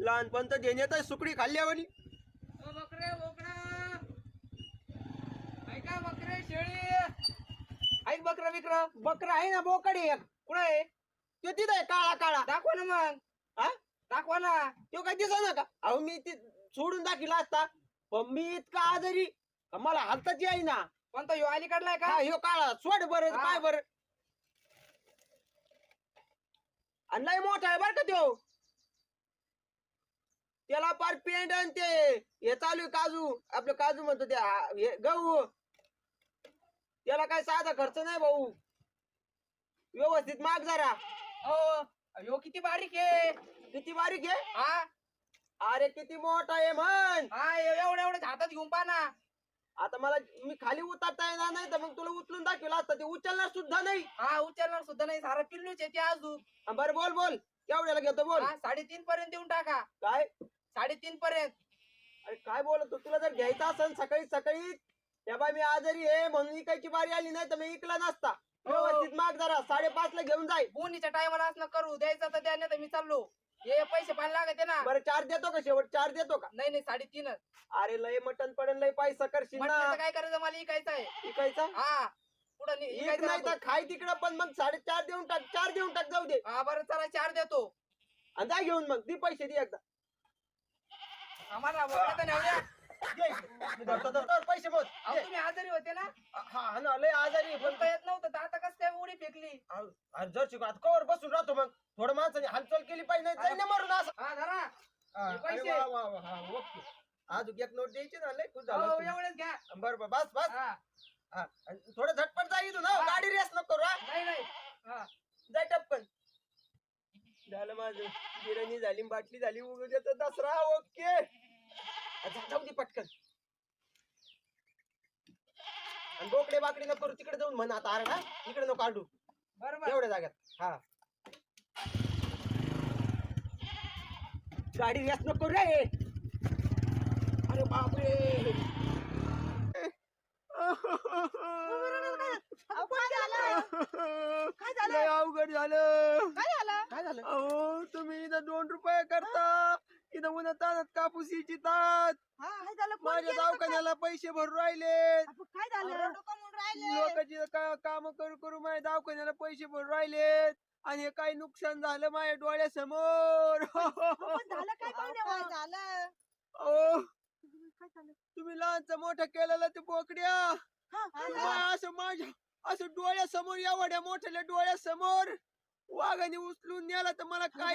लहानपण तर देण्यात सुकडी खाल्ल्यावानी. बकरे बोकडा ऐका बकरे शेळी ऐक बकरा विक्रा बकरा आहे ना बोकड एक कुठं आहे तो तिथं आहे काळा काळा. दाखवा ना मग हा दाखवा ना तो काय दिसत का? अहो मी ती सोडून दाखिला असता पण मी इतका आजारी का मला हालताच येई ना. कोणता ह्यो अलीकडलाय का हा ह्यो काळा सोड बरं हा. काय बरं आणि लय मोठा आहे बरं का त्यो. त्याला पार पेंट आणि ते हे चालू आहे काजू आपलं काजू म्हणतो ते हे गहू. त्याला काय साधा खर्च नाही भाऊ. व्यवस्थित माग जरा. हो ह्यो किती बारीक आहे किती बारीक आहे. हा अरे किती मोठा आहे म्हण. हा एवढ्या एवढ्या हातात घेऊन पहा ना आता मला मी खाली उतरता येणार नाही तर मग तुला उचलून दाखवलं असतं. ते उचलणार सुद्धा नाही. हा उचलणार सुद्धा नाही सारा पिल्लूच आहे ते अजून हा, बरं बोल बोल केवढ्याला घेतो बोल. हा 3.5 पर्यंत देऊन टाका काय 3.5 पर्यंत अरे काय बोलतो तुला जर घ्यायचं असेल सकाळी सकाळी तेव्हा मी आजारी आहे म्हणून इकायची बारी आली नाही तर मी इकला नसता. व्यवस्थित माग जरा 5:30 ला घेऊन जाय. बोनीच्या टायमाला असं करू द्यायचं तर द्या नाही तर मी चाललो हे पैसे पाहायला लागते ना बरं 4 देतो का शेवट 4 देतो का? नाही 3.5 अरे लय मटन पडन लय पैसा करशील ना. म्हटलं तर काय करायचं मला इकायचं आहे इकायचा हा पुढं इक नाही तर खाय तिकडं पण मग 4.5 देऊन टाक 4 देऊन टाक जाऊ दे. हा बरं चला 4 देतो आणि जा घेऊन मग ती पैसे दे एकदा. आम्हाला बोलता नाही द्या घे. मी धरतो पैसे मोज. अहो तुम्ही आजारी होते ना हा ना लय आजारी आहे, पण बोलता येत नव्हतं तर आता कसं काय उडी फेकली अरे जर शिकू आता कवर बसून राहतो मग थोडं माणसाने हालचाल केली पाहिजे नाही जाईन ना मरून असं. हा धरा हा, हे पैसे. अरे वा, वा, वा, हा, ओके. अजून एक नोट द्यायची ना लय खुश झालं हो असतं. एवढेच घ्या बरं बरं बस बस. हा हा, आणि थोडं झटपट जा इथून. हा. गाडी रेस नको करू हा. नाही हा जाय टपकन. झालं माझं बिर्याणी झाली बाटली झाली उद्याचा दसरा ओके. जाऊ दे पटकन. आणि बोकडे बाकडे नको करू तिकडे जाऊन म्हण आता अरे ना इकडे नको आडू बरोबर एवढ्या जाग्यात. हा गाडी रेस नको रे. अरे बापरे लय अवघड झालं. काय झालं अहो तुम्ही इथं 2 रुपये करता इथं उन्हा तानात कापूस इचितात. माझ्या दवाखान्याला पैसे भरून राहिले. काय झालं लोकांची काम करू करू माझ्या दवाखान्याला पैसे भरून राहिलेत आणि हे काही नुकसान झालं माझ्या डोळ्यासमोर. झालं काय पाहुणे झालं अहो तुम्ही लहानचं मोठं केलेलं ते बोकड्या असं माझ्या असं डोळ्यासमोर एवढ्या मोठ्या डोळ्यासमोर वाघाने उचलून नेला तर मला काय